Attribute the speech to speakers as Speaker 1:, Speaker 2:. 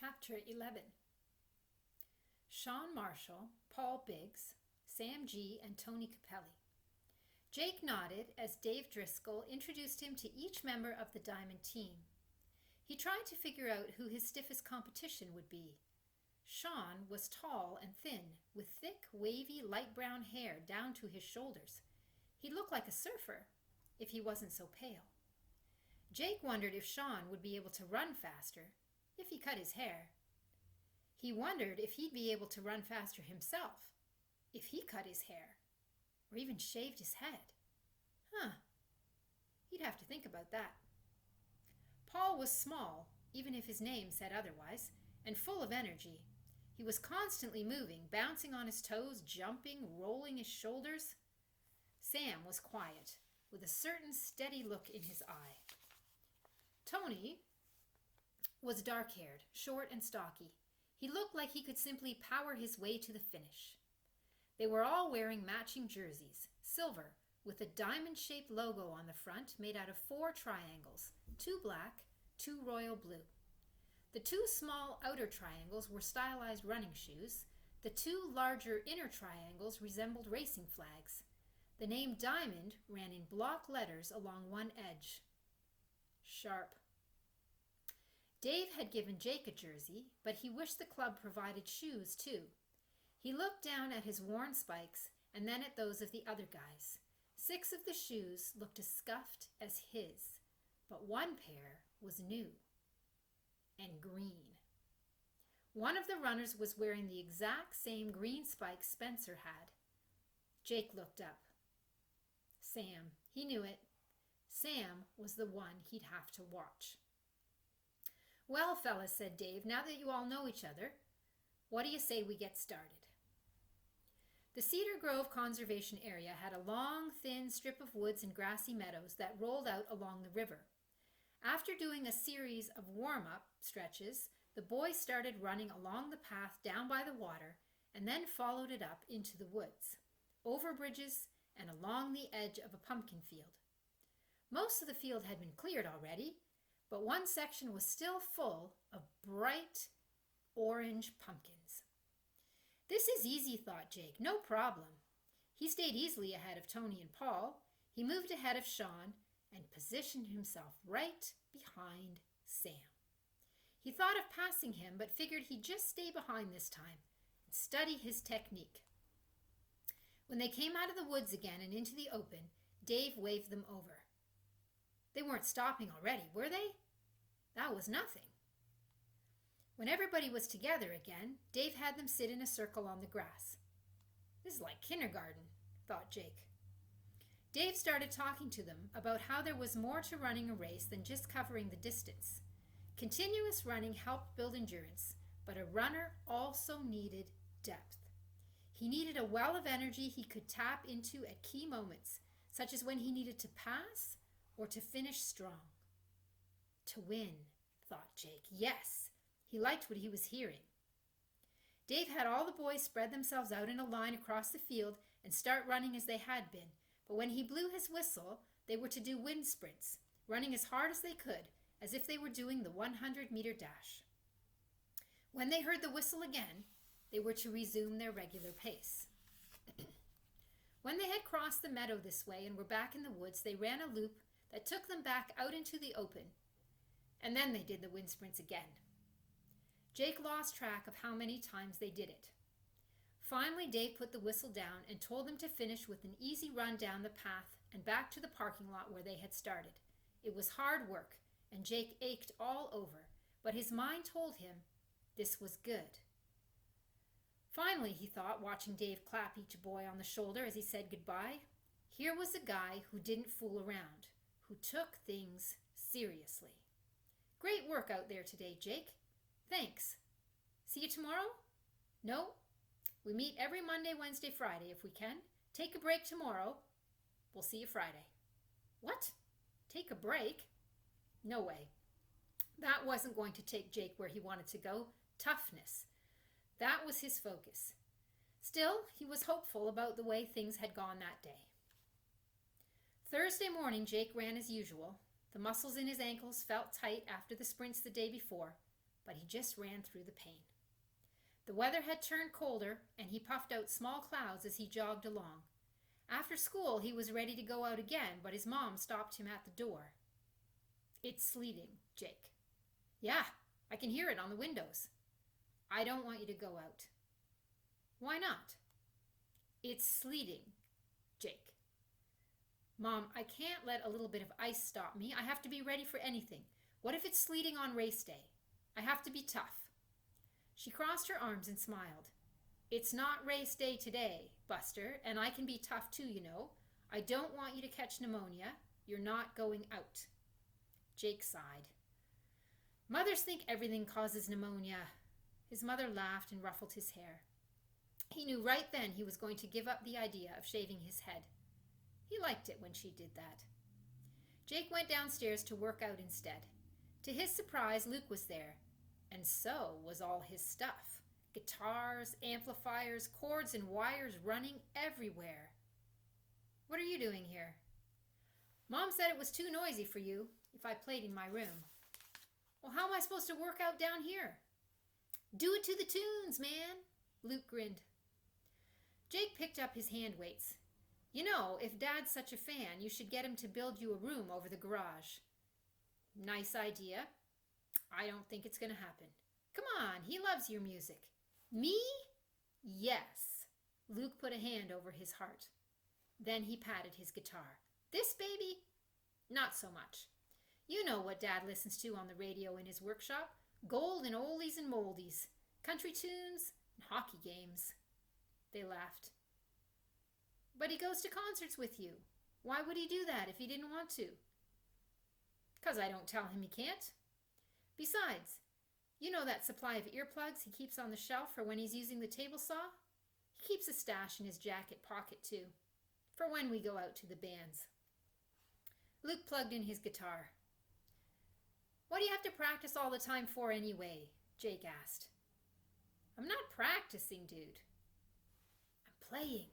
Speaker 1: Chapter 11. Sean Marshall, Paul Biggs, Sam G., and Tony Capelli. Jake nodded as Dave Driscoll introduced him to each member of the Diamond team. He tried to figure out who his stiffest competition would be. Sean was tall and thin, with thick, wavy, light brown hair down to his shoulders. He looked like a surfer, if he wasn't so pale. Jake wondered if Sean would be able to run faster, if he cut his hair. He wondered if he'd be able to run faster himself, if he cut his hair, or even shaved his head. He'd have to think about that. Paul was small, even if his name said otherwise, and full of energy. He was constantly moving, bouncing on his toes, jumping, rolling his shoulders. Sam was quiet, with a certain steady look in his eye. Tony was dark-haired, short and stocky. He looked like he could simply power his way to the finish. They were all wearing matching jerseys, silver, with a diamond-shaped logo on the front made out of 4 triangles, 2 black, 2 royal blue. The 2 small outer triangles were stylized running shoes. The 2 larger inner triangles resembled racing flags. The name Diamond ran in block letters along one edge. Sharp. Dave had given Jake a jersey, but he wished the club provided shoes too. He looked down at his worn spikes and then at those of the other guys. 6 of the shoes looked as scuffed as his, but 1 pair was new and green. One of the runners was wearing the exact same green spikes Spencer had. Jake looked up. Sam. He knew it. Sam was the one he'd have to watch. "Well, fellas," said Dave, "now that you all know each other, what do you say we get started?" The Cedar Grove Conservation Area had a long, thin strip of woods and grassy meadows that rolled out along the river. After doing a series of warm-up stretches, the boys started running along the path down by the water and then followed it up into the woods, over bridges, and along the edge of a pumpkin field. Most of the field had been cleared already, but one section was still full of bright orange pumpkins. "This is easy," thought Jake. "No problem." He stayed easily ahead of Tony and Paul. He moved ahead of Sean and positioned himself right behind Sam. He thought of passing him, but figured he'd just stay behind this time and study his technique. When they came out of the woods again and into the open, Dave waved them over. They weren't stopping already, were they? That was nothing. When everybody was together again, Dave had them sit in a circle on the grass. "This is like kindergarten," thought Jake. Dave started talking to them about how there was more to running a race than just covering the distance. Continuous running helped build endurance, but a runner also needed depth. He needed a well of energy he could tap into at key moments, such as when he needed to pass or to finish strong. To win, thought Jake. Yes, he liked what he was hearing. Dave had all the boys spread themselves out in a line across the field and start running as they had been, but when he blew his whistle, they were to do wind sprints, running as hard as they could, as if they were doing the 100-meter dash. When they heard the whistle again, they were to resume their regular pace. When they had crossed the meadow this way and were back in the woods, they ran a loop that took them back out into the open, and then they did the wind sprints again. Jake lost track of how many times they did it. Finally, Dave put the whistle down and told them to finish with an easy run down the path and back to the parking lot where they had started. It was hard work, and Jake ached all over, but his mind told him this was good. Finally, he thought, watching Dave clap each boy on the shoulder as he said goodbye, here was a guy who didn't fool around, who took things seriously. "Great work out there today, Jake. Thanks. See you tomorrow?" "No. We meet every Monday, Wednesday, Friday if we can. Take a break tomorrow. We'll see you Friday." "What? Take a break?" No way. That wasn't going to take Jake where he wanted to go. Toughness. That was his focus. Still, he was hopeful about the way things had gone that day. Thursday morning, Jake ran as usual. The muscles in his ankles felt tight after the sprints the day before, but he just ran through the pain. The weather had turned colder, and he puffed out small clouds as he jogged along. After school, he was ready to go out again, but his mom stopped him at the door. "It's sleeting, Jake." "Yeah, I can hear it on the windows." "I don't want you to go out." "Why not?" "It's sleeting, Jake." "Mom, I can't let a little bit of ice stop me. I have to be ready for anything. What if it's sleeting on race day? I have to be tough." She crossed her arms and smiled. "It's not race day today, Buster, and I can be tough too, you know. I don't want you to catch pneumonia. You're not going out." Jake sighed. "Mothers think everything causes pneumonia." His mother laughed and ruffled his hair. He knew right then he was going to give up the idea of shaving his head. He liked it when she did that. Jake went downstairs to work out instead. To his surprise, Luke was there, and so was all his stuff. Guitars, amplifiers, cords, and wires running everywhere. "What are you doing here?" "Mom said it was too noisy for you if I played in my room." "Well, how am I supposed to work out down here?" "Do it to the tunes, man." Luke grinned. Jake picked up his hand weights. "You know, if Dad's such a fan, you should get him to build you a room over the garage." "Nice idea. I don't think it's going to happen." "Come on, he loves your music." "Me?" "Yes." Luke put a hand over his heart. Then he patted his guitar. "This baby?" "Not so much. You know what Dad listens to on the radio in his workshop. Gold and oldies and moldies. Country tunes and hockey games." They laughed. "But he goes to concerts with you. Why would he do that if he didn't want to?" "'Cause I don't tell him he can't. Besides, you know that supply of earplugs he keeps on the shelf for when he's using the table saw? He keeps a stash in his jacket pocket, too, for when we go out to the bands." Luke plugged in his guitar. "What do you have to practice all the time for anyway?" Jake asked. "I'm not practicing, dude. I'm playing."